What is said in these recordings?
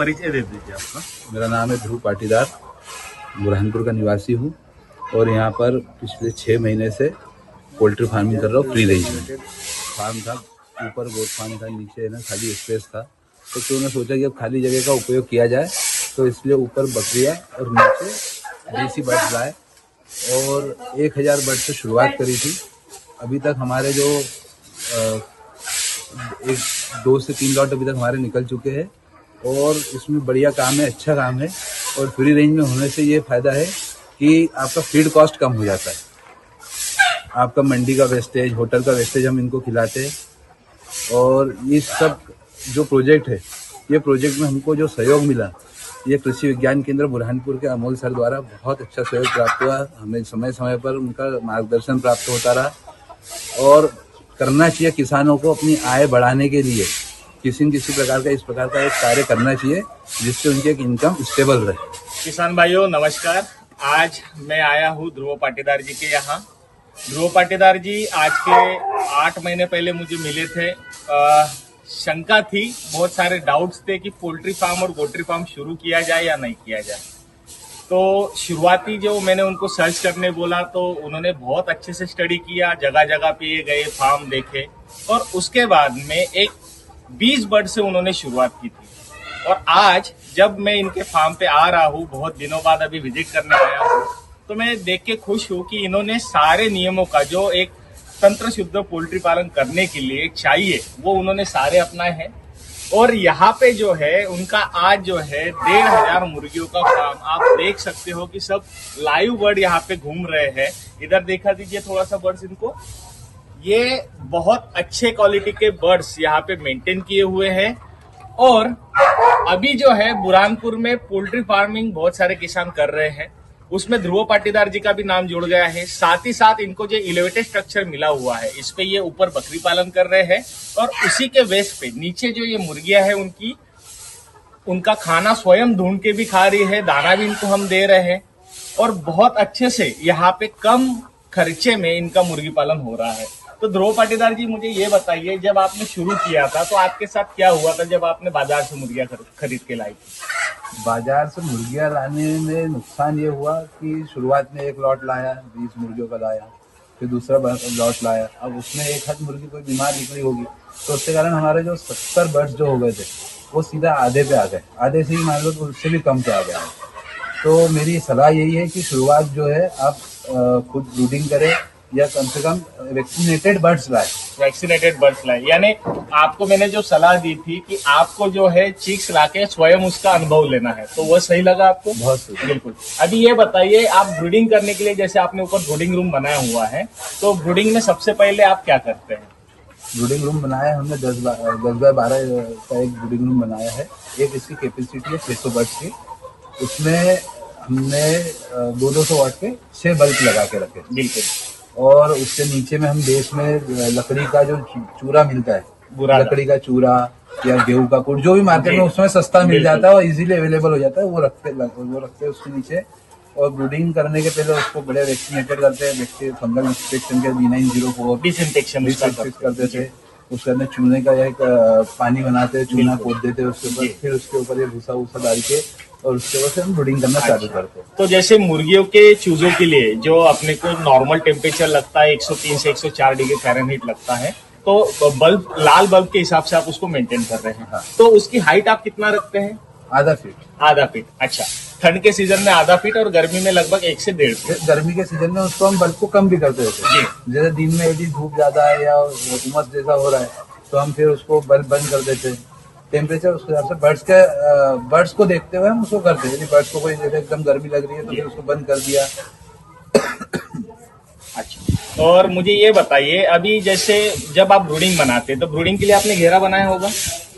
परिचय दे दीजिए आपका। मेरा नाम है ध्रुव पाटीदार, बुरहानपुर का निवासी हूँ और यहाँ पर पिछले 6 महीने से पोल्ट्री फार्मिंग कर रहा हूँ। फ्री रेंज में फार्म था, ऊपर गोट फार्म था, नीचे है ना खाली स्पेस था, तो क्यों ने सोचा कि अब खाली जगह का उपयोग किया जाए, तो इसलिए ऊपर बकरियाँ और नीचे देसी बर्ड्स लाए और 1000 बर्ड से शुरुआत करी थी। अभी तक हमारे जो 2 से 3 लॉट अभी तक हमारे निकल चुके हैं और इसमें बढ़िया काम है, अच्छा काम है। और फ्री रेंज में होने से ये फ़ायदा है कि आपका फीड कॉस्ट कम हो जाता है, आपका मंडी का वेस्टेज, होटल का वेस्टेज हम इनको खिलाते हैं। और ये सब जो प्रोजेक्ट है, ये प्रोजेक्ट में हमको जो सहयोग मिला, ये कृषि विज्ञान केंद्र बुरहानपुर के अमोल सर द्वारा बहुत अच्छा सहयोग प्राप्त हुआ। हमें समय समय पर उनका मार्गदर्शन प्राप्त होता रहा और करना चाहिए किसानों को अपनी आय बढ़ाने के लिए किसी न किसी प्रकार का इस प्रकार का एक कार्य करना चाहिए जिससे उनकी एक इनकम स्टेबल रहे। किसान भाइयों नमस्कार, आज मैं आया हूँ ध्रुव पाटीदार जी के यहाँ। ध्रुव पाटीदार जी आज के 8 महीने पहले मुझे मिले थे। शंका थी, बहुत सारे डाउट्स थे कि पोल्ट्री फार्म और गोट्री फार्म शुरू किया जाए या नहीं किया जाए। तो शुरुआती जो मैंने उनको सर्च करने बोला तो उन्होंने बहुत अच्छे से स्टडी किया, जगह जगह पे ये गए, फार्म देखे और उसके बाद में एक 20 बर्ड से उन्होंने शुरुआत की थी। और आज जब मैं इनके फार्म पे आ रहा हूँ, बहुत दिनों बाद अभी विजिट करने आया हूँ, तो मैं देख के खुश हूँ कि इन्होंने सारे नियमों का जो एक तंत्र शुद्ध पोल्ट्री पालन करने के लिए चाहिए वो उन्होंने सारे अपनाए हैं। और यहाँ पे जो है उनका आज जो है 1500 मुर्गियों का फार्म, आप देख सकते हो कि सब लाइव बर्ड यहाँ पे घूम रहे हैं। इधर देखा दीजिए थोड़ा सा बर्ड्स इनको, ये बहुत अच्छे क्वालिटी के बर्ड्स यहाँ पे मेंटेन किए हुए हैं। और अभी जो है बुरहानपुर में पोल्ट्री फार्मिंग बहुत सारे किसान कर रहे हैं, उसमें ध्रुव पाटीदार जी का भी नाम जुड़ गया है। साथ ही साथ इनको जो एलिवेटेड स्ट्रक्चर मिला हुआ है, इस पे ये ऊपर बकरी पालन कर रहे हैं और उसी के वेस्ट पे नीचे जो ये मुर्गियां है उनका खाना स्वयं ढूंढ के भी खा रही है, दाना भी इनको हम दे रहे हैं और बहुत अच्छे से यहाँ पे कम खर्चे में इनका मुर्गी पालन हो रहा है। तो ध्रुव पाटीदार जी मुझे ये बताइए, जब आपने शुरू किया था तो आपके साथ क्या हुआ था जब आपने बाजार से मुर्गियां खरीद के लाई थी? बाजार से मुर्गियां लाने में नुकसान ये हुआ कि शुरुआत में 1 लॉट लाया, 20 मुर्गियों का लाया, फिर दूसरा लॉट लाया। अब उसमें एक हाथ मुर्गी कोई बीमार निकली होगी तो उसके कारण हमारे जो 70 बर्ड्स जो हो गए थे वो सीधा आधे पे आ गए, आधे से ही मान लो तो उससे भी कम पे आ गए। तो मेरी सलाह यही है कि शुरुआत जो है आप खुद ब्रूडिंग करें या कम से कम वैक्सीनेटेड बर्ड्स लाए। वैक्सीनेटेड बर्ड्स लाए, यानी आपको मैंने जो सलाह दी थी कि आपको जो है चिक्स लाके स्वयं उसका अनुभव लेना है, तो वो सही लगा आपको? बहुत सही। बिल्कुल। अभी ये बताइए, आप ब्रूडिंग करने के लिए जैसे आपने ऊपर ब्रूडिंग रूम बनाया हुआ है, तो ब्रूडिंग में सबसे पहले आप क्या करते हैं? ब्रूडिंग रूम बनाया हमने 10 बाय 12 का एक ब्रूडिंग रूम बनाया है। एक इसकी कैपेसिटी है 600 बर्ड्स की, उसमें हमने 200 वाट के 6 बल्ब लगा के रखे। बिल्कुल। और उसके नीचे में हम बेस में लकड़ी का जो चूरा मिलता है, लकड़ी का चूरा या गेहूं का कूट, जो भी मार्केट में उसमें सस्ता मिल जाता है और इजीली अवेलेबल हो जाता है, वो रखते हैं उसके नीचे। और ब्रूडिंग करने के पहले उसको बड़े वैक्सीनेटेड करते हैं, फंगल इंस्पेक्शन के B904 डिसइंफेक्शन करते थे। उसके अंदर चूने का एक पानी बनाते हैं, चूना पोत देते हैं उसके ऊपर, फिर उसके ऊपर ये भूसा वूसा डाल के और उसके बाद से हम ब्रूडिंग करना चालू करते हैं। तो जैसे मुर्गियों के चूजों के लिए जो अपने को नॉर्मल टेम्परेचर लगता है 103 से 104 डिग्री फ़ारेनहाइट लगता है, तो बल्ब, लाल बल्ब के हिसाब से आप उसको मेंटेन कर रहे हैं। हाँ। तो उसकी हाइट आप कितना रखते हैं? आधा फीट। अच्छा, ठंड के सीजन में आधा फीट और गर्मी में लगभग 1 से 1.5 फीट। गर्मी के सीजन में उसको हम बल्ब को कम भी करते हैं, जैसे दिन में यदि धूप ज्यादा है या उमस जैसा हो रहा है तो हम फिर उसको बल्ब बंद कर देते हैं। टेम्परेचर उसके हिसाब से बर्ड्स को देखते हुए हम उसको करते हैं। यदि बर्ड्स को कोई जैसे एकदम गर्मी लग रही है तो फिर उसको बंद कर दिया। अच्छा, और मुझे ये बताइए, अभी जैसे जब आप ब्रूडिंग बनाते हैं तो ब्रूडिंग के लिए आपने घेरा बनाया होगा,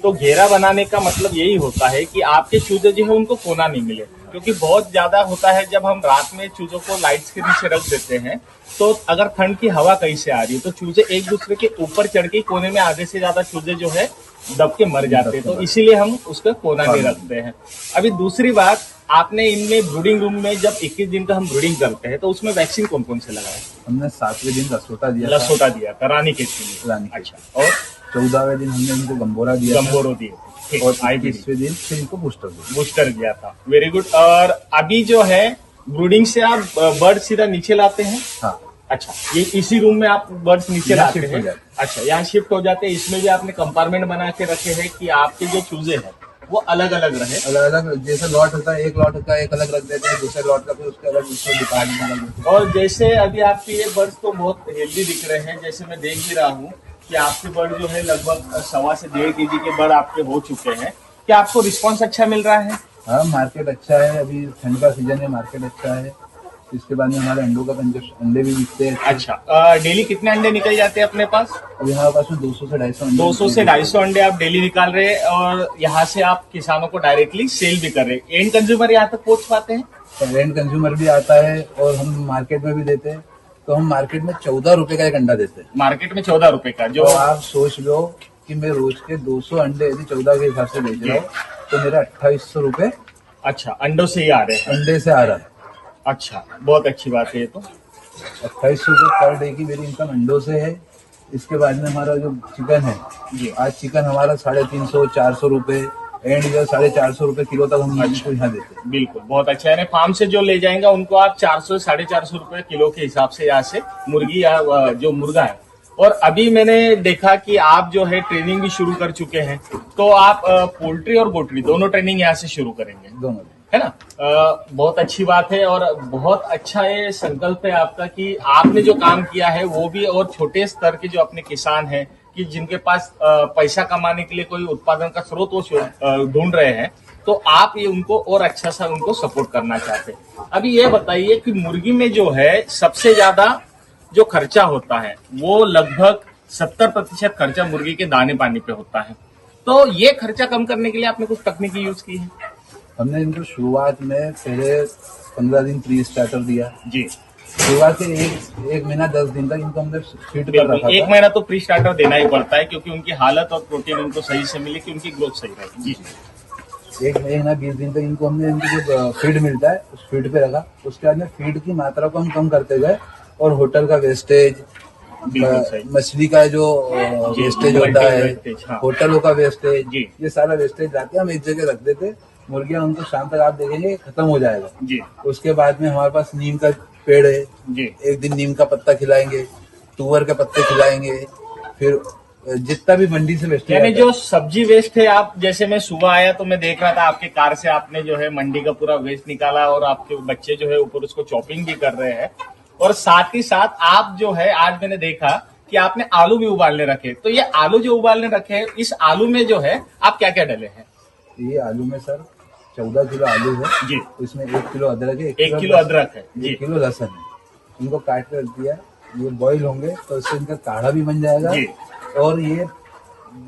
तो घेरा बनाने का मतलब यही होता है कि आपके चूजे जो है उनको कोना नहीं मिले, क्योंकि बहुत ज्यादा होता है जब हम रात में चूजों को लाइट्स के नीचे रख देते हैं तो अगर ठंड की हवा कहीं से आ रही है तो चूजे एक दूसरे के ऊपर चढ़ के कोने में आधे से ज्यादा चूजे जो है दब के मर जाते हैं, तो इसीलिए हम उसका कोना नहीं रखते हैं। अभी दूसरी बात, आपने इनमें ब्रूडिंग रूम में जब 21 दिन का हम ब्रूडिंग करते हैं तो उसमें वैक्सीन कौन कौन से लगाए? हमने 7वें दिन लसोटा दिया था रानी के लिए। रानी। अच्छा, और 14वें दिन हमने इनको गंबोरा दिया। गंबोरो दिए। ठीक, और IBD 21वें दिन फिर इनको बूस्टर दिया। बूस्टर गया था। Very good. और अभी जो है ब्रूडिंग से आप बर्ड सीधा नीचे लाते हैं? हाँ, अच्छा, ये इसी रूम में आप बर्ड्स नीचे यहाँ लाते शिफ्ट हो हैं? जाते अच्छा, यहाँ शिफ्ट हो जाते हैं। इसमें भी आपने कंपार्टमेंट बना के रखे हैं कि आपके जो चूजे हैं वो अलग अलग रहे। अलग अलग जैसे लॉट होता है, एक लॉट का एक अलग रख देते हैं, दूसरे लॉट का फिर उसके अलग उसको डिपार्टमेंट अलग देते हैं। और जैसे अभी आपके ये बर्ड्स तो बहुत हेल्दी दिख रहे हैं, जैसे मैं देख भी रहा हूँ कि आपके बर्ड जो है लगभग 1.25 से 1.5 केजी के बर्ड आपके हो चुके हैं। क्या आपको रिस्पॉन्स अच्छा मिल रहा है? हाँ, मार्केट अच्छा है, अभी ठंड का सीजन है, मार्केट अच्छा है। इसके बाद में हमारे अंडों का कंजप्शन, अंडे भी बिकते हैं। अच्छा, डेली कितने अंडे निकल जाते हैं अपने पास? अभी हमारे पास में 200 से 250 अंडे 200 से 250 अंडे आप डेली निकाल रहे हैं और यहाँ से आप किसानों को डायरेक्टली सेल भी कर रहे हैं। एंड कंज्यूमर यहाँ तक पहुंच पाते हैं? एंड कंज्यूमर भी आता है और हम मार्केट में भी देते हैं। तो हम मार्केट में 14 रुपए का एक अंडा देते हैं। मार्केट में 14 रुपए का, जो तो आप सोच लो कि मैं रोज के 200 अंडे यदि 14 के हिसाब से बेच रहा हूँ तो मेरा 2800 रुपए अच्छा अंडों से ही आ रहे हैं। अंडे से आ रहा है। अच्छा, बहुत अच्छी बात है ये तो। 2800 रुपए पर डे की मेरी इनकम अंडों से है। इसके बाद में हमारा जो चिकन है, जी, आज चिकन हमारा 350 400 रुपए एंड जो 450 रुपए किलो तक हम अच्छा। इसको यहाँ देते हैं। बिल्कुल, बहुत अच्छा। यानी फार्म से जो ले जाएंगे उनको आप 400 से 450 रुपए किलो के हिसाब से यहाँ से मुर्गी या जो मुर्गा है। और अभी मैंने देखा कि आप जो है ट्रेनिंग भी शुरू कर चुके हैं, तो आप पोल्ट्री और गोटरी दोनों ट्रेनिंग यहाँ से शुरू करेंगे, दोनों। है ना? बहुत अच्छी बात है और बहुत अच्छा ये संकल्प है आपका कि आपने जो काम किया है वो भी, और छोटे स्तर के जो अपने किसान हैं कि जिनके पास पैसा कमाने के लिए कोई उत्पादन का स्रोत वो ढूंढ रहे हैं, तो आप ये उनको और अच्छा सा उनको सपोर्ट करना चाहते हैं। अभी ये बताइए कि मुर्गी में जो है सबसे ज्यादा जो खर्चा होता है वो लगभग 70% खर्चा मुर्गी के दाने पानी पे होता है। तो ये खर्चा कम करने के लिए आपने कुछ तकनीकी यूज की है? हमने इनको शुरुआत में पहले 15 दिन प्री स्टार्टर दिया। जी, शुरुआत के एक महीना 10 दिन तक इनको हमने फीड कर रखा एक था। महीना तो प्री स्टार्टर देना ही पड़ता है क्योंकि उनकी हालत और प्रोटीन उनको सही से मिले कि उनकी ग्रोथ सही रहे। जी, एक महीना 20 दिन तक इनको हमने इनको जो फीड मिलता है उस फीड पे रखा। उसके बाद में फीड की मात्रा को हम कम करते गए और होटल का वेस्टेज, बिल्कुल सही। मछली का जो वेस्टेज होता है, वेस्टेज, हाँ। होटलों का वेस्टेज, जी। ये सारा वेस्टेज लाके हम एक जगह रख देते। मुर्गियां उनको शाम तक आप देखेंगे खत्म हो जाएगा। जी, उसके बाद में हमारे पास नीम का पेड़ है, जी, एक दिन नीम का पत्ता खिलाएंगे, तुअर के पत्ते खिलाएंगे। फिर जितना भी मंडी से वेस्टेज यानी जो सब्जी वेस्ट है, आप जैसे मैं सुबह आया तो मैं देख रहा था आपके कार से आपने जो है मंडी का पूरा वेस्ट निकाला और आपके बच्चे जो है ऊपर उसको चॉपिंग भी कर रहे हैं। और साथ ही साथ आप जो है आज मैंने देखा कि आपने आलू भी उबालने रखे। तो ये आलू जो उबालने रखे हैं, इस आलू में जो है आप क्या क्या डाले हैं? ये आलू में सर 14 किलो आलू है जी, इसमें 1 किलो अदरक है, 1 किलो अदरक है। 1 जी, किलो लहसुन है। इनको काट कर दिया, ये बॉईल होंगे तो इससे इनका काढ़ा भी बन जाएगा। जी, और ये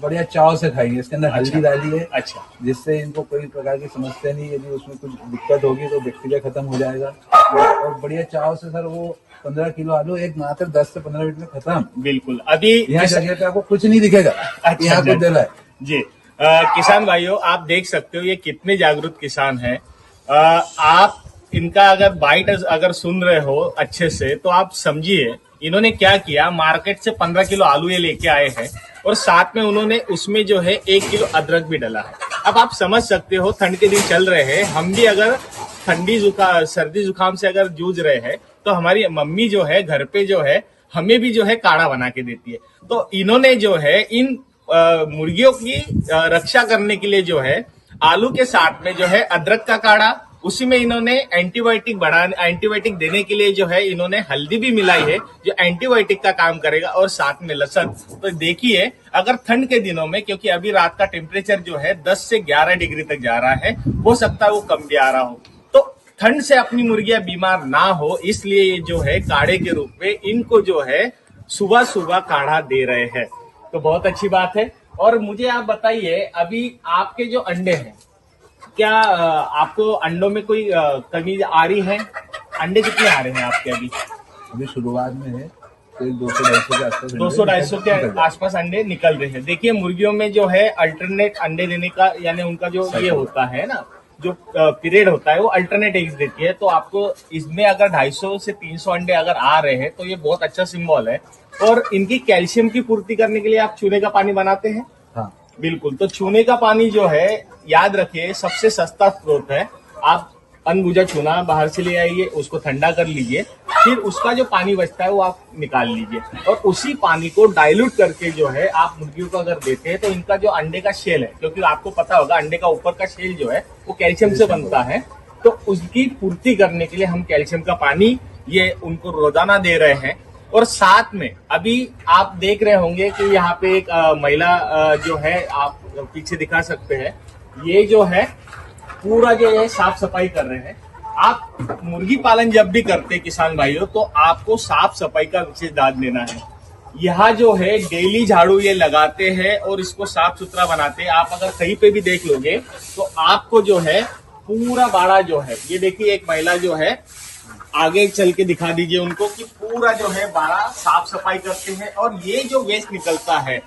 बढ़िया चाव से खाएंगे। इसके अंदर हल्दी डाली है अच्छा, जिससे इनको कोई प्रकार की समस्या नहीं। यदि उसमें कुछ दिक्कत होगी तो बैक्टीरिया खत्म हो जाएगा। और बढ़िया चाव से सर वो 15 किलो आलू एक मात्र 10 से 15 मिनट में खत्म। बिल्कुल। अभी यहाँ जगह पे आपको कुछ नहीं दिखेगा, यहाँ कुछ डला है। जी, किसान भाइयों आप देख सकते हो ये कितने जागरूक किसान हैं। आप इनका अगर बाइट अगर सुन रहे हो अच्छे से तो आप समझिए इन्होंने क्या किया। मार्केट से 15 किलो आलू ये लेके आए हैं और साथ में उन्होंने उसमें जो है 1 किलो अदरक भी डाला है। अब आप समझ सकते हो ठंड के दिन चल रहे हैं, हम भी अगर सर्दी जुकाम से अगर जूझ रहे हैं तो हमारी मम्मी जो है घर पे जो है हमें भी जो है काढ़ा बना के देती है। तो इन्होंने जो है इन मुर्गियों की रक्षा करने के लिए जो है आलू के साथ में जो है अदरक का काढ़ा, उसी में इन्होंने एंटीबायोटिक देने के लिए जो है इन्होंने हल्दी भी मिलाई है जो एंटीबायोटिक का काम करेगा, और साथ में लहसुन। तो देखिए अगर ठंड के दिनों में, क्योंकि अभी रात का टेम्परेचर जो है 10 से 11 डिग्री तक जा रहा है, हो सकता है वो कम भी आ रहा हो, तो ठंड से अपनी मुर्गियां बीमार ना हो इसलिए ये जो है काढ़े के रूप में इनको जो है सुबह सुबह काढ़ा दे रहे हैं। तो बहुत अच्छी बात है। और मुझे आप बताइए अभी आपके जो अंडे हैं, क्या आपको अंडों में कोई कमी आ रही है? अंडे कितने आ रहे हैं आपके अभी? अभी शुरुआत में है तो 200-250 के आसपास 200-250 के आसपास अंडे निकल रहे हैं। देखिए मुर्गियों में जो है अल्टरनेट अंडे देने का, यानी उनका जो ये होता है ना, जो पीरियड होता है वो अल्टरनेट एग्स देती है। तो आपको इसमें अगर 250 से 300 अंडे अगर आ रहे हैं तो ये बहुत अच्छा सिंबल है। और इनकी कैल्शियम की पूर्ति करने के लिए आप चूने का पानी बनाते हैं? हाँ, बिल्कुल। तो चूने का पानी जो है, याद रखिए, सबसे सस्ता स्रोत है। आप अनबुझा चूना बाहर से ले आइए, उसको ठंडा कर लीजिए, फिर उसका जो पानी बचता है वो आप निकाल लीजिए, और उसी पानी को डाइल्यूट करके जो है आप मुर्गियों को अगर देते हैं तो इनका जो अंडे का शेल है, क्योंकि आपको पता होगा अंडे का ऊपर का शेल जो है वो कैल्शियम से बनता है, तो उसकी पूर्ति करने के लिए हम कैल्शियम का पानी ये उनको रोजाना दे रहे हैं। और साथ में अभी आप देख रहे होंगे कि यहाँ पे एक महिला जो है, आप पीछे दिखा सकते हैं, ये जो है पूरा जो है साफ सफाई कर रहे हैं। आप मुर्गी पालन जब भी करते हैं किसान भाइयों, तो आपको साफ सफाई का विशेष ध्यान देना है। यहाँ जो है डेली झाड़ू ये लगाते हैं और इसको साफ सुथरा बनाते हैं। आप अगर कहीं पे भी देख लोगे तो आपको जो है पूरा बाड़ा जो है, ये देखिए एक महिला जो है, आगे चल के दिखा दीजिए उनको कि पूरा जो है बाड़ा साफ सफाई करते हैं। और ये जो वेस्ट निकलता है,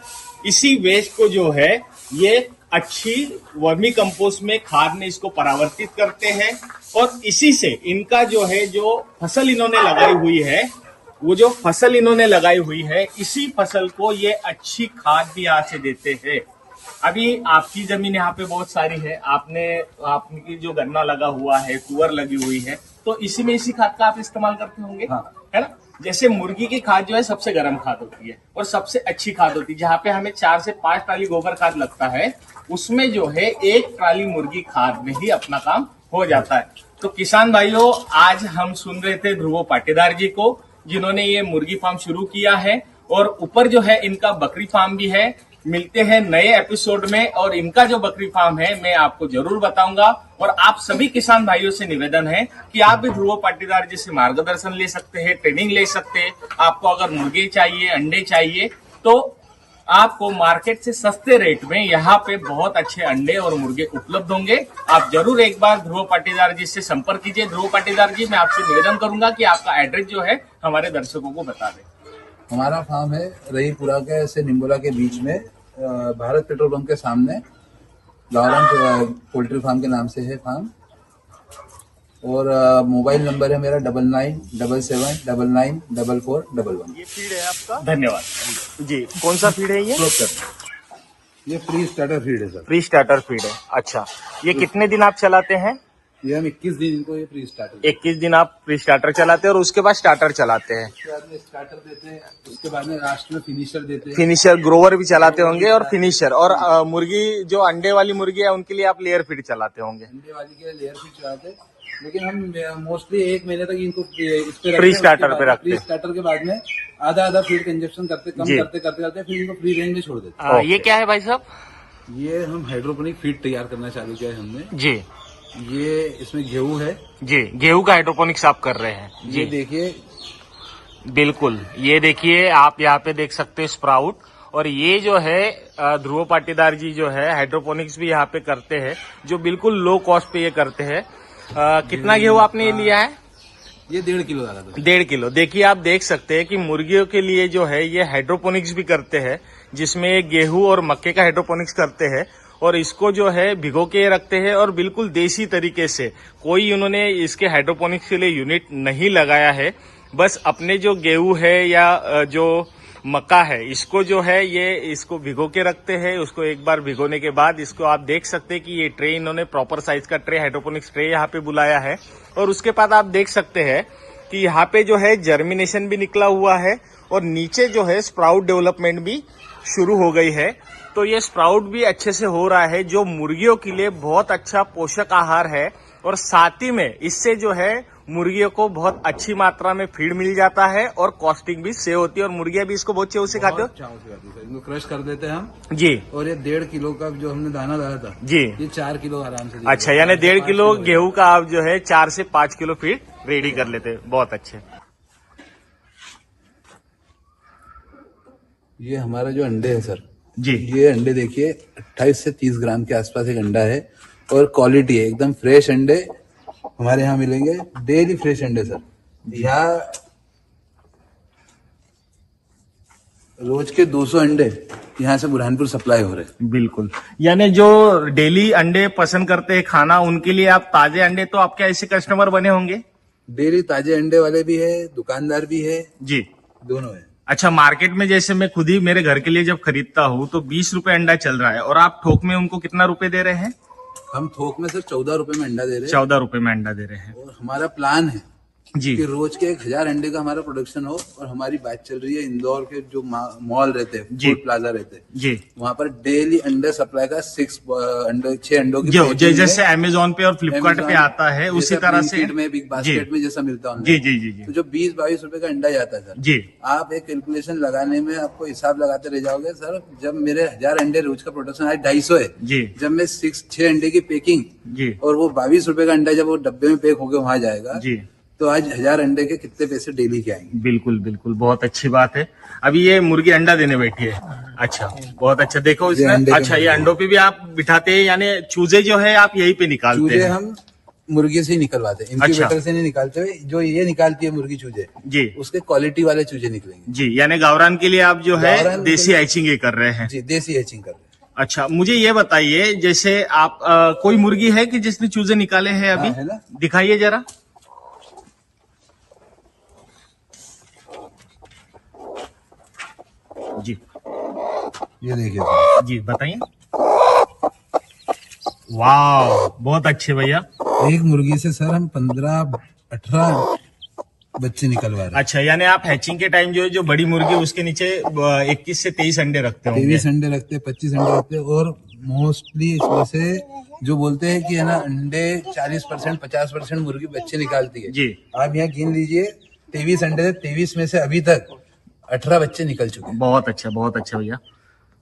इसी वेस्ट को जो है ये अच्छी वर्मी कंपोस्ट में खाद में इसको परावर्तित करते हैं, और इसी से इनका जो है, जो फसल इन्होंने लगाई हुई है, वो जो फसल इन्होंने लगाई हुई है, इसी फसल को ये अच्छी खाद भी यहाँ से देते हैं। अभी आपकी जमीन यहाँ पे बहुत सारी है, आपकी जो गन्ना लगा हुआ है, तुअर लगी हुई है, तो इसी में इसी खाद का आप इस्तेमाल करते होंगे, हाँ। है ना। जैसे मुर्गी की खाद जो है सबसे गर्म खाद होती है और सबसे अच्छी खाद होती है, जहाँ पे हमें 4 से 5 ट्राली गोबर खाद लगता है, उसमें जो है 1 ट्राली मुर्गी खाद में ही अपना काम हो जाता है। तो किसान भाइयों, आज हम सुन रहे थे ध्रुव पाटीदार जी को, जिन्होंने ये मुर्गी फार्म शुरू किया है, और ऊपर जो है इनका बकरी फार्म भी है। मिलते हैं नए एपिसोड में, और इनका जो बकरी फार्म है मैं आपको जरूर बताऊंगा। और आप सभी किसान भाइयों से निवेदन है कि आप भी ध्रुव पाटीदार जी से मार्गदर्शन ले सकते हैं, ट्रेनिंग ले सकते हैं। आपको अगर मुर्गे चाहिए, अंडे चाहिए, तो आपको मार्केट से सस्ते रेट में यहाँ पे बहुत अच्छे अंडे और मुर्गे उपलब्ध होंगे। आप जरूर एक बार ध्रुव पाटीदार जी से संपर्क कीजिए। ध्रुव पाटीदार जी, मैं आपसे निवेदन करूंगा कि आपका एड्रेस जो है हमारे दर्शकों को बता दें। हमारा फार्म है रहीपुरा के से निम्बोला के बीच में, भारत पेट्रोल पंप के सामने, लॉरेंस पोल्ट्री फार्म के नाम से है फार्म। और मोबाइल नंबर है मेरा 9977994411। ये फीड है आपका? धन्यवाद जी। कौन सा फीड है ये? ये फ्री स्टार्टर फीड है सर। फ्री स्टार्टर फीड है, अच्छा। ये कितने दिन आप चलाते हैं? ये हम 21 दिन इनको ये फ्री स्टार्टर 21 दिन आप फ्री स्टार्टर चलाते हैं, और उसके बाद स्टार्टर चलाते हैं। उसके बाद में स्टार्टर देते हैं, उसके बाद में लास्ट में फिनिशर देते हैं। फिनिशर, ग्रोवर भी चलाते होंगे, और फिनिशर। और मुर्गी जो अंडे वाली मुर्गी है उनके लिए आप लेयर फीड चलाते होंगे। अंडे वाली के लेयर फीड चलाते हैं, लेकिन हम मोस्टली 1 महीने तक इनको इस पे फ्री स्टार्टर पे रखते हैं। फ्री स्टार्टर के बाद में आधा फीड का इंजेक्शन करते करते फिर इनको फ्री रेंज में छोड़ देते हैं। ये क्या है भाई साहब? ये हम हाइड्रोपोनिक फीड तैयार करना चालू किया है हमने जी ये इसमें गेहूं है जी, गेहूं का हाइड्रोपोनिक्स आप कर रहे हैं ये जी। देखिए, बिल्कुल, ये देखिए आप यहाँ पे देख सकते हैं स्प्राउट। और ये जो है ध्रुव पाटीदार जी जो है हाइड्रोपोनिक्स भी यहाँ पे करते हैं, जो बिल्कुल लो कॉस्ट पे ये करते हैं। कितना गेहूं आपने ये लिया है? ये 1.5 किलो डाला था। 1.5 किलो। देखिए आप देख सकते हैं कि मुर्गियों के लिए जो है ये हाइड्रोपोनिक्स भी करते हैं, जिसमें गेहूं और मक्के का हाइड्रोपोनिक्स करते हैं, और इसको जो है भिगो के रखते हैं, और बिल्कुल देसी तरीके से। कोई उन्होंने इसके हाइड्रोपोनिक्स के लिए यूनिट नहीं लगाया है, बस अपने जो गेहूं है या जो मक्का है, इसको जो है ये इसको भिगो के रखते हैं। उसको एक बार भिगोने के बाद इसको आप देख सकते हैं कि ये ट्रे इन्होंने प्रॉपर साइज का ट्रे, हाइड्रोपोनिक्स ट्रे यहाँ पे बुलाया है। और उसके बाद आप देख सकते हैं कि यहाँ पे जो है जर्मिनेशन भी निकला हुआ है, और नीचे जो है स्प्राउट डेवलपमेंट भी शुरू हो गई है। तो ये स्प्राउट भी अच्छे से हो रहा है, जो मुर्गियों के लिए बहुत अच्छा पोषक आहार है। और साथ ही में इससे जो है मुर्गियों को बहुत अच्छी मात्रा में फीड मिल जाता है, और कॉस्टिंग भी सेव होती है, और मुर्गियां भी इसको बहुत चाव से खाते हो। चाव से खाती है। इनको क्रश कर देते हैं हम जी। और ये 1.5 किलो का जो हमने दाना डाला था जी, ये 4 किलो आराम से। अच्छा, यानी 1.5 किलो गेहूं का आप जो है 4 से 5 किलो फीड रेडी कर लेते हैं। बहुत अच्छे। ये हमारा जो अंडे है सर जी, ये अंडे देखिए 28 से 30 ग्राम के आसपास एक अंडा है, और क्वालिटी है एकदम फ्रेश अंडे हमारे यहाँ मिलेंगे। डेली फ्रेश अंडे सर, यहाँ रोज के 200 अंडे यहाँ से बुरहानपुर सप्लाई हो रहे हैं। बिल्कुल। यानी जो डेली अंडे पसंद करते हैं खाना, उनके लिए आप ताजे अंडे, तो आपके ऐसे कस्टमर बने होंगे? डेली ताजे अंडे वाले भी है, दुकानदार भी है, जी, दोनों है। अच्छा, मार्केट में जैसे मैं खुद ही मेरे घर के लिए जब खरीदता हूँ तो 20 रुपए अंडा चल रहा है, और आप थोक में उनको कितना रुपए दे रहे हैं? हम थोक में सिर्फ 14 रुपए में अंडा दे रहे हैं 14 रुपए में अंडा दे रहे हैं। और हमारा प्लान है जी कि रोज के 1000 अंडे का हमारा प्रोडक्शन हो। और हमारी बात चल रही है इंदौर के जो मॉल रहते हैं, जी। फूड प्लाजा रहते हैं, जी, वहाँ पर डेली अंडे सप्लाई का 6 अंडों की जो packing जैसे है। अमेजोन पे और फ्लिपकार्ट पे Amazon आता है उसी जैसा तरह से। Blinkit में, बिग बास्केट में जैसा मिलता है जी जी जी जी तो जो 20-22 रुपए का अंडा जाता है सर, जी आप एक कैलकुलेशन लगाने में आपको हिसाब लगाते रह जाओगे सर। जब मेरे 1000 अंडे रोज का प्रोडक्शन आज 250 है, जी जब मैं 6 अंडे की पैकिंग जी और वो 22 रुपए का अंडा जब वो डब्बे में पैक होकर वहां जाएगा, जी, तो आज 1000 अंडे के कितने पैसे डेली के आएंगे। बिल्कुल बिल्कुल, बहुत अच्छी बात है। अभी ये मुर्गी अंडा देने बैठी है। अच्छा, बहुत अच्छा। देखो ये अंडे इसमें, के अच्छा ये मुर्गे। अंडों पे भी आप बिठाते हैं, यानी चूजे जो है आप यही पे निकालते चूजे हैं? हम मुर्गी से ही निकलवाते हैं, इंक्यूबेटर से नहीं निकालते हुए। जो ये निकालती है मुर्गी चूजे, जी उसके क्वालिटी वाले चूजे निकलेंगे। जी, यानी गावरान के लिए आप जो है गावरान के देसी लिए- हैचिंग ये कर रहे हैं? जी, देसी हैचिंग कर रहे हैं। अच्छा, मुझे ये बताइए, जैसे आप कोई मुर्गी है कि जिसने चूजे निकाले हैं अभी? हाँ, है ना। दिखाइए जरा। जी ये देखिए सर। जी, बताइए। वाह, बहुत अच्छे भैया। एक मुर्गी से सर हम 15-18 बच्चे निकलवा रहे हैं। अच्छा, यानी आप हैचिंग के टाइम जो है, जो बड़ी मुर्गी उसके नीचे 21 से 23 अंडे रखते होंगे? 23 अंडे रखते हैं, 25 अंडे रखते हैं। और मोस्टली इसमें से जो बोलते हैं कि है ना, अंडे 40%, 50% मुर्गी बच्चे निकालती है। जी, आप यहाँ गिन लीजिए, 23 अंडे थे, 23 में से अभी तक 18 बच्चे निकल चुके हैं। बहुत अच्छा भैया।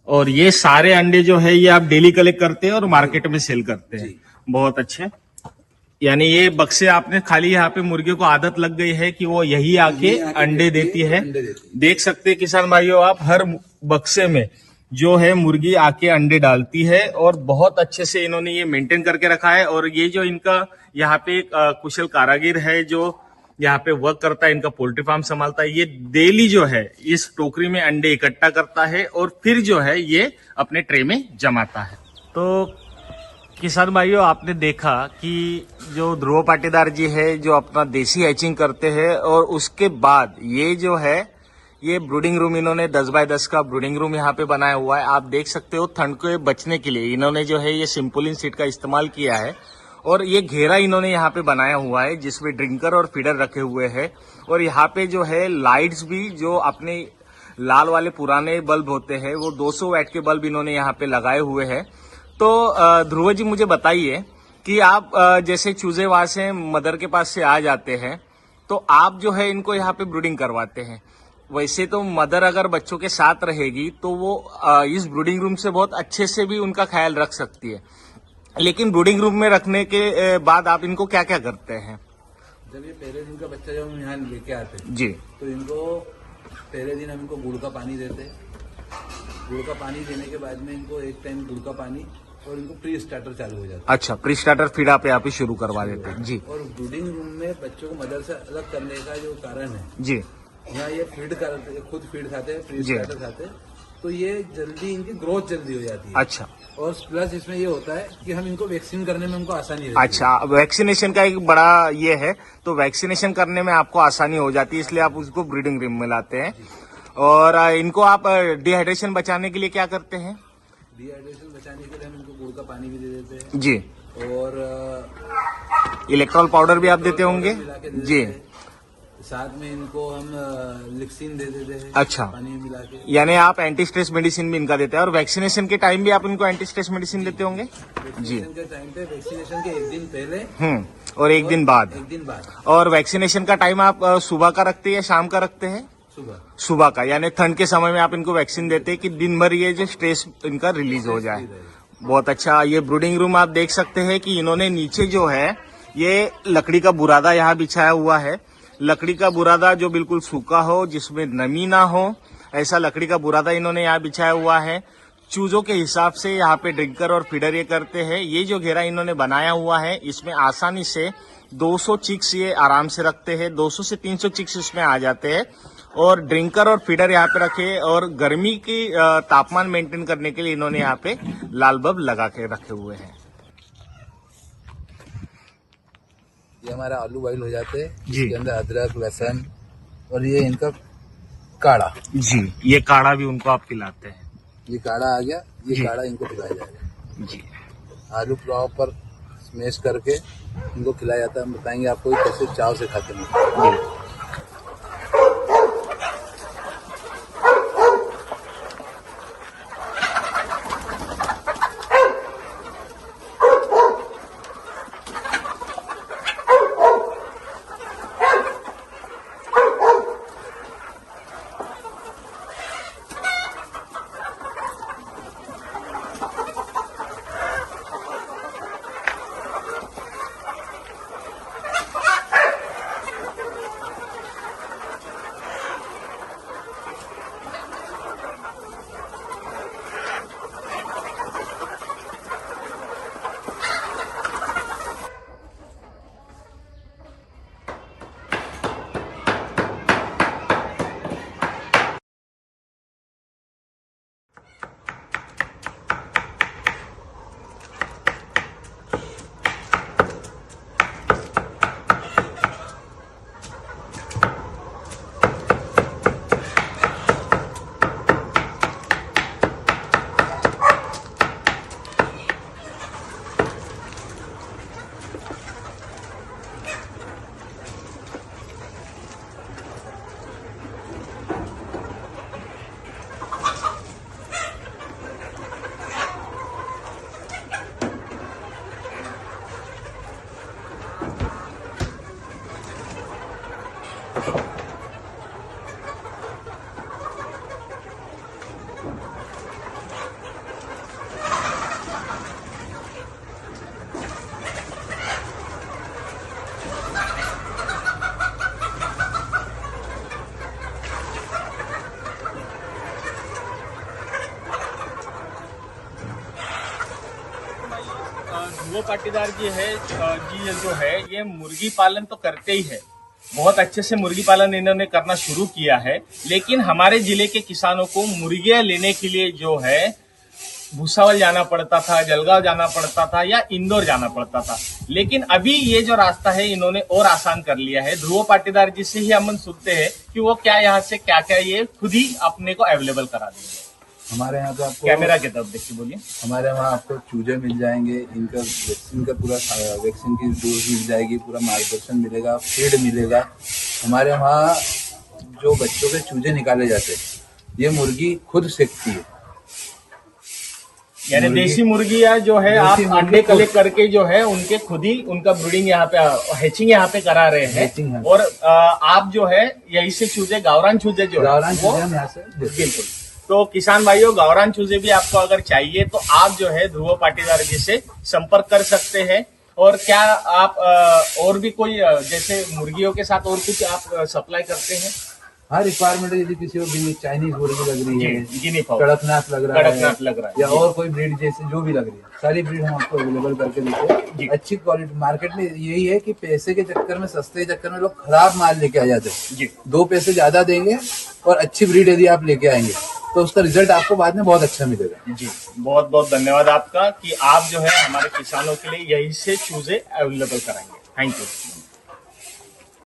और ये सारे अंडे जो है ये आप डेली कलेक्ट करते हैं और मार्केट में सेल करते हैं? जी। बहुत अच्छे। यानी ये बक्से आपने खाली, यहाँ पे मुर्गियों को आदत लग गई है कि वो यही आके अंडे देती है। अंडे देती है। देख सकते हैं किसान भाइयों, आप हर बक्से में जो है मुर्गी आके अंडे डालती है, और बहुत अच्छे से इन्होंने ये मेंटेन करके रखा है। और ये जो इनका यहाँ पे एक कुशल कारागिर है जो यहाँ पे वर्क करता है, इनका पोल्ट्री फार्म संभालता है, ये डेली जो है इस टोकरी में अंडे इकट्ठा करता है और फिर जो है ये अपने ट्रे में जमाता है। तो किसान भाइयों, आपने देखा कि जो ध्रुव पाटीदार जी है जो अपना देसी हैचिंग करते हैं, और उसके बाद ये जो है ये ब्रूडिंग रूम इन्होंने 10 बाय 10 का ब्रूडिंग रूम यहाँ पे बनाया हुआ है। आप देख सकते हो, ठंड को बचने के लिए इन्होंने जो है ये सिंपोलिन सीट का इस्तेमाल किया है, और ये घेरा इन्होंने यहाँ पे बनाया हुआ है जिसमें ड्रिंकर और फीडर रखे हुए हैं। और यहाँ पे जो है लाइट्स भी, जो अपने लाल वाले पुराने बल्ब होते हैं, वो 200 वाट के बल्ब इन्होंने यहाँ पे लगाए हुए हैं। तो ध्रुव जी, मुझे बताइए कि आप जैसे चूजे वहां से मदर के पास से आ जाते हैं, तो आप जो है इनको यहाँ पे ब्रूडिंग करवाते हैं। वैसे तो मदर अगर बच्चों के साथ रहेगी तो वो इस ब्रूडिंग रूम से बहुत अच्छे से भी उनका ख्याल रख सकती है, लेकिन ब्रूडिंग रूम में रखने के बाद आप इनको क्या क्या करते हैं? जब ये पहले दिन का बच्चा जब हम यहाँ लेके आते हैं, जी तो इनको पहले दिन हम इनको गुड़ का पानी देते हैं। गुड़ का पानी देने के बाद में इनको एक टाइम गुड़ का पानी, और इनको प्री स्टार्टर चालू हो जाता है। अच्छा, प्री स्टार्टर फीड आप यहाँ पे शुरू करवा देते हैं? जी और ब्रूडिंग रूम में बच्चों को मदर से अलग करने का जो कारण है, जी यहाँ ये फीड करते हैं, खुद फीड खाते हैं, प्री जी। स्टार्टर खाते हैं, तो ये जल्दी इनकी ग्रोथ जल्दी हो जाती है। अच्छा और प्लस इसमें ये होता है कि हम इनको वैक्सीन करने में हमको आसानी रहती है। अच्छा, वैक्सीनेशन का एक बड़ा ये है, तो वैक्सीनेशन करने में आपको आसानी हो जाती है, इसलिए आप उसको ब्रीडिंग रूम में लाते हैं। और इनको आप डिहाइड्रेशन बचाने के लिए क्या करते हैं? डिहाइड्रेशन बचाने के लिए हम इनको गुड़ का पानी भी दे देते हैं, जी, और इलेक्ट्रॉल पाउडर भी आप देते होंगे? मिला के दे जी, देते हैं। साथ में इनको हम लिक्सिन दे देते हैं, अच्छा। पानी में मिला के। यानी आप एंटी स्ट्रेस मेडिसिन भी इनका देते हैं, और वैक्सीनेशन के टाइम भी आप इनको एंटी स्ट्रेस मेडिसिन देते होंगे? जी, वैक्सीनेशन के टाइम पे, वैक्सीनेशन के एक दिन पहले और एक दिन बाद? एक दिन बाद और वैक्सीनेशन का टाइम आप सुबह का रखते हैं या शाम का रखते हैं? सुबह। सुबह का, यानी ठंड के समय में आप इनको वैक्सीन देते हैं कि दिन भर ये जो स्ट्रेस इनका रिलीज हो जाए। बहुत अच्छा। ये ब्रूडिंग रूम आप देख सकते हैं कि इन्होंने नीचे जो है ये लकड़ी का बुरादा यहाँ बिछाया हुआ है। लकड़ी का बुरादा जो बिल्कुल सूखा हो, जिसमें नमी ना हो, ऐसा लकड़ी का बुरादा इन्होंने यहाँ बिछाया हुआ है। चूजों के हिसाब से यहाँ पे ड्रिंकर और फीडर ये करते हैं। ये जो घेरा इन्होंने बनाया हुआ है, इसमें आसानी से 200 चिक्स ये आराम से रखते हैं। 200 से 300 चिक्स इसमें आ जाते हैं। और ड्रिंकर और फीडर यहाँ पे रखे, और गर्मी की तापमान मेंटेन करने के लिए इन्होंने यहाँ पे लाल बल्ब लगा के रखे हुए हैं। ये हमारा आलू बॉईल हो जाते हैं, जी। इसके अंदर अदरक, लहसुन, और ये इनका काढ़ा, जी, ये काढ़ा भी उनको आप पिलाते हैं? ये काढ़ा आ गया, ये जी। काढ़ा इनको खिलाया जाएगा। जी। आलू पुलाव पर स्मैश करके इनको खिलाया जाता है। हम बताएंगे आपको ये कैसे चाव से खाते हैं। बिल्कुल। ध्रुव पाटीदार जी है जी ये जो है ये मुर्गी पालन तो करते ही है, बहुत अच्छे से मुर्गी पालन इन्होंने करना शुरू किया है। लेकिन हमारे जिले के किसानों को मुर्गियां लेने के लिए जो है भूसावल जाना पड़ता था, जलगांव जाना पड़ता था या इंदौर जाना पड़ता था। लेकिन अभी ये जो रास्ता है इन्होंने और आसान कर लिया है। ध्रुव पाटीदार जी से ही हम सुनते हैं कि वो क्या यहाँ से क्या क्या ये खुद ही अपने को अवेलेबल करा देंगे। हमारे यहाँ पे आपको कैमरा की तरफ देखिए, बोलिए। हमारे वहाँ आपको चूजे मिल जाएंगे, इनका वैक्सीन का पूरा वैक्सीन की डोज मिल जाएगी, पूरा मार्गदर्शन मिलेगा, फीड मिलेगा। हमारे वहाँ जो बच्चों के चूजे निकाले जाते हैं ये मुर्गी खुद सेकती है। यानी मुर्गी- देसी मुर्गियां जो है आप देसी मुर्गी अंडे खुद- कलेक्ट करके जो है उनके खुद ही उनका ब्रीडिंग यहाँ पे हैचिंग यहाँ पे करा रहे Hatching हैं। है। और आप जो है यही से चूजे गावरान चूजे जो है गावरान वो चूजे हम यहाँ से देते हैं। बिल्कुल। तो किसान भाइयों गावरान चूजे भी आपको अगर चाहिए तो आप जो है ध्रुव पाटीदार जी से संपर्क कर सकते हैं। और क्या आप और भी कोई जैसे मुर्गियों के साथ और कुछ आप सप्लाई करते हैं? हाँ, रिक्वायरमेंट यदि किसी को भी चाइनीज मुर्गी लग रही है, गिनी फाउल, कड़कनाथ लग रहा है, कड़कनाथ लग रहा है या जी। और कोई ब्रीड जैसे जो भी लग रही है, सारी ब्रीड हम आपको अवेलेबल करके देते जी। हैं। अच्छी क्वालिटी मार्केट में यही है कि पैसे के चक्कर में, सस्ते के चक्कर में लोग खराब माल लेके आ जाते हैं। जी 2 पैसे ज्यादा देंगे और अच्छी ब्रीड यदि आप लेके आएंगे तो उसका रिजल्ट आपको बाद में बहुत अच्छा मिलेगा। जी, बहुत बहुत धन्यवाद आपका कि आप जो है हमारे किसानों के लिए यही से चूजे अवेलेबल कराएंगे। Thank you.